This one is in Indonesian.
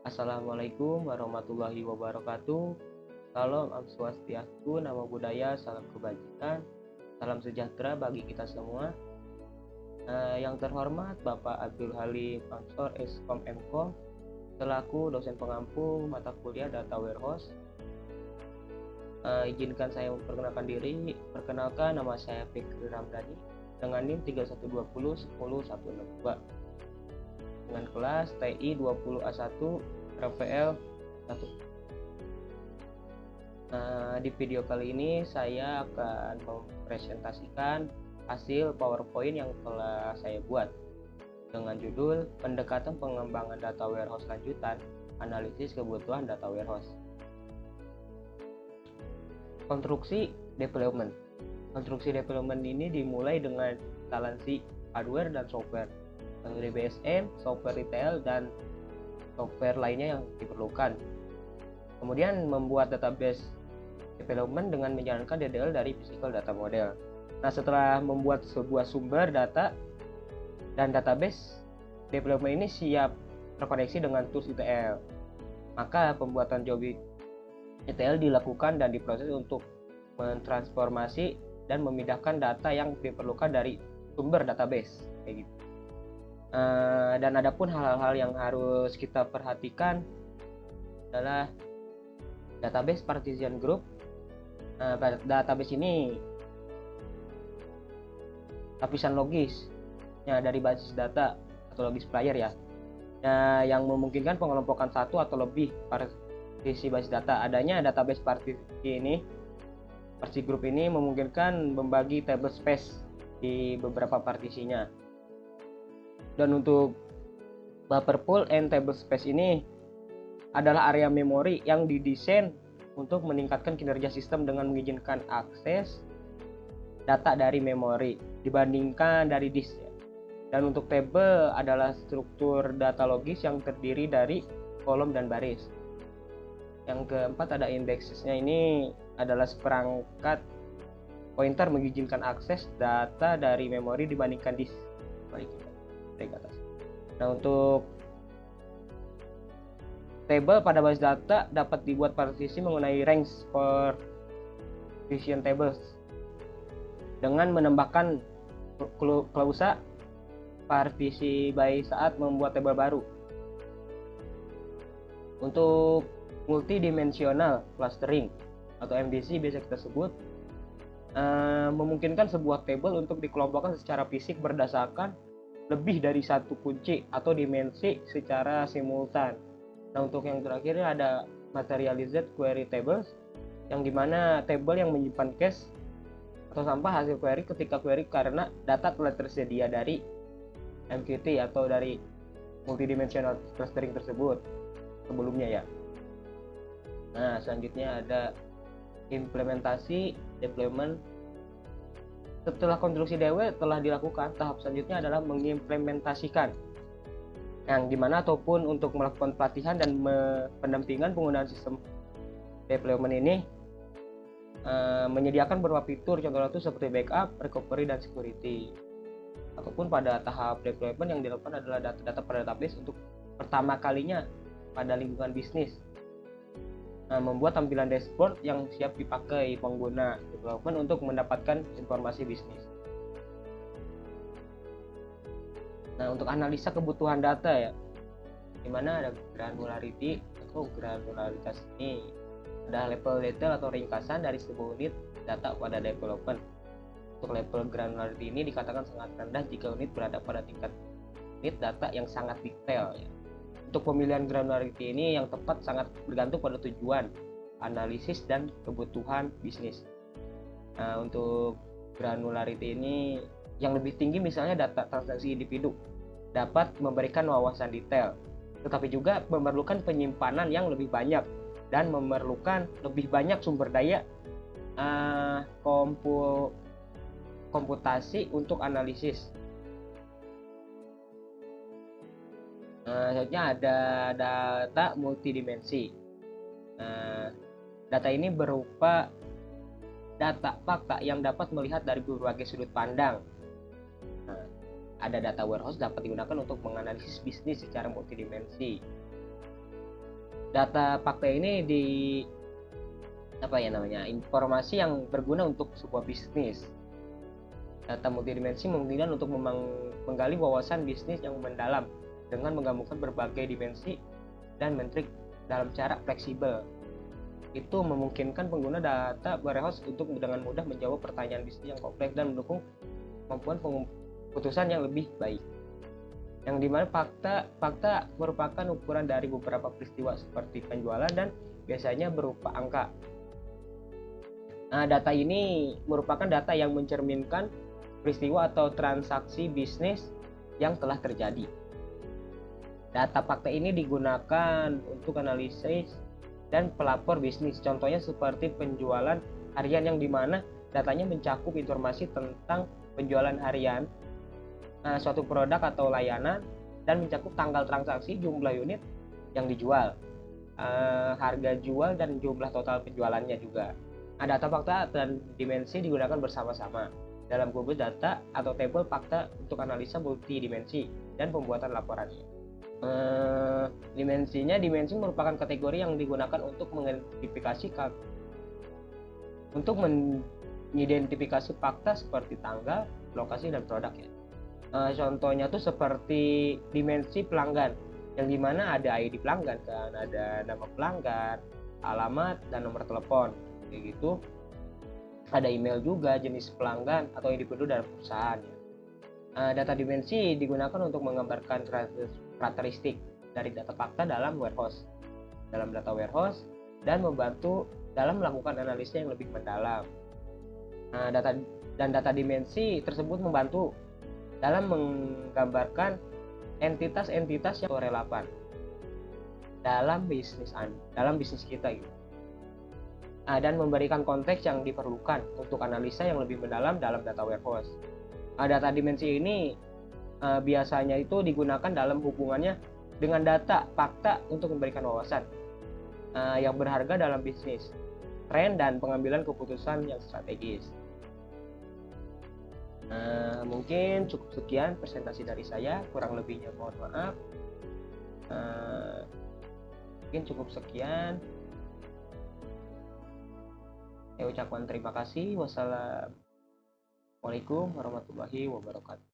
Assalamualaikum warahmatullahi wabarakatuh. Salam Om Swastiastu, Namo Buddhaya, salam kebajikan, salam sejahtera bagi kita semua. Yang terhormat Bapak Abdul Halim Ansor Eskom Mkom selaku dosen pengampu mata kuliah Data Warehouse. Izinkan saya memperkenalkan diri. Perkenalkan, nama saya Fikri Ramdhani dengan NIM 3120100162 dengan kelas TI 20A1 RVL 1. Di video kali ini saya akan mempresentasikan hasil PowerPoint yang telah saya buat dengan judul Pendekatan Pengembangan Data Warehouse Lanjutan, Analisis Kebutuhan Data Warehouse. Konstruksi development. Konstruksi development ini dimulai dengan instalasi hardware dan software, DBSM, software retail, dan software lainnya yang diperlukan. Kemudian membuat database development dengan menjalankan DDL dari physical data model. Nah, setelah membuat sebuah sumber data dan database development ini siap terkoneksi dengan tools ETL, maka pembuatan job ETL dilakukan dan diproses untuk mentransformasi dan memindahkan data yang diperlukan dari sumber database kayak gitu. Dan adapun hal-hal yang harus kita perhatikan adalah database partition group. Database ini lapisan logis dari basis data atau logis player ya, yang memungkinkan pengelompokan satu atau lebih partisi basis data. Adanya database partisi group ini memungkinkan membagi table space di beberapa partisinya. Dan untuk buffer pool and table space ini adalah area memori yang didesain untuk meningkatkan kinerja sistem dengan mengizinkan akses data dari memori dibandingkan dari disk. Dan untuk table adalah struktur data logis yang terdiri dari kolom dan baris. Yang keempat ada indexesnya, ini adalah seperangkat pointer mengizinkan akses data dari memori dibandingkan disk. Nah, untuk table pada basis data dapat dibuat partisi mengenai range partition tables dengan menambahkan klausa partisi by saat membuat table baru. Untuk multidimensional clustering atau MDC biasa kita sebut, memungkinkan sebuah table untuk dikelompokkan secara fisik berdasarkan lebih dari satu kunci atau dimensi secara simultan. Nah, untuk yang terakhir ada materialized query tables, yang dimana table yang menyimpan cache atau sampah hasil query ketika query karena data telah tersedia dari MQT atau dari multidimensional clustering tersebut sebelumnya ya. Nah, selanjutnya ada implementasi deployment. Setelah konstruksi DW telah dilakukan, tahap selanjutnya adalah mengimplementasikan, yang dimana ataupun untuk melakukan pelatihan dan pendampingan penggunaan sistem deployment ini, menyediakan beberapa fitur, contohnya itu seperti backup, recovery, dan security. Ataupun pada tahap deployment yang dilakukan adalah data-data pada database untuk pertama kalinya pada lingkungan bisnis. Membuat tampilan dashboard yang siap dipakai pengguna development untuk mendapatkan informasi bisnis. Nah, untuk analisa kebutuhan data ya, dimana ada granularity atau granularitas ini ada level detail atau ringkasan dari sebuah unit data pada development. Untuk level granularity ini dikatakan sangat rendah jika unit berada pada tingkat unit data yang sangat detail ya. Untuk pemilihan granularity ini yang tepat sangat bergantung pada tujuan, analisis, dan kebutuhan bisnis. Nah, untuk granularity ini yang lebih tinggi misalnya data transaksi individu dapat memberikan wawasan detail, tetapi juga memerlukan penyimpanan yang lebih banyak dan memerlukan lebih banyak sumber daya komputasi untuk analisis. Selanjutnya ada data multidimensi. Data ini berupa data fakta yang dapat melihat dari berbagai sudut pandang. Ada data warehouse dapat digunakan untuk menganalisis bisnis secara multidimensi. Data fakta ini informasi yang berguna untuk sebuah bisnis. Data multidimensi memungkinkan untuk menggali wawasan bisnis yang mendalam dengan menggabungkan berbagai dimensi dan metrik dalam cara fleksibel. Itu memungkinkan pengguna data warehouse untuk dengan mudah menjawab pertanyaan bisnis yang kompleks dan mendukung kemampuan keputusan yang lebih baik. Yang dimana fakta merupakan ukuran dari beberapa peristiwa seperti penjualan dan biasanya berupa angka. Nah, data ini merupakan data yang mencerminkan peristiwa atau transaksi bisnis yang telah terjadi. Data fakta ini digunakan untuk analisis dan pelapor bisnis. Contohnya seperti penjualan harian yang dimana datanya mencakup informasi tentang penjualan harian suatu produk atau layanan dan mencakup tanggal transaksi, jumlah unit yang dijual, harga jual dan jumlah total penjualannya juga. Data fakta dan dimensi digunakan bersama-sama dalam kubus data atau tabel fakta untuk analisa multidimensi dan pembuatan laporannya. Dimensi merupakan kategori yang digunakan untuk mengidentifikasi fakta seperti tanggal, lokasi, dan produk ya. Contohnya tuh seperti dimensi pelanggan, yang dimana ada ID pelanggan kan, ada nama pelanggan, alamat, dan nomor telepon kayak gitu. Ada email juga, jenis pelanggan atau individu dalam perusahaan ya. Data dimensi digunakan untuk menggambarkan karakteristik dari data fakta dalam data warehouse dan membantu dalam melakukan analisis yang lebih mendalam. Data dimensi tersebut membantu dalam menggambarkan entitas-entitas yang relevan dalam bisnis kita gitu. Dan memberikan konteks yang diperlukan untuk analisa yang lebih mendalam dalam data warehouse. Data dimensi ini biasanya itu digunakan dalam hubungannya dengan data fakta untuk memberikan wawasan yang berharga dalam bisnis, tren, dan pengambilan keputusan yang strategis. Mungkin cukup sekian presentasi dari saya, kurang lebihnya mohon maaf. Mungkin cukup sekian. Saya ucapkan terima kasih. Wassalamualaikum warahmatullahi wabarakatuh.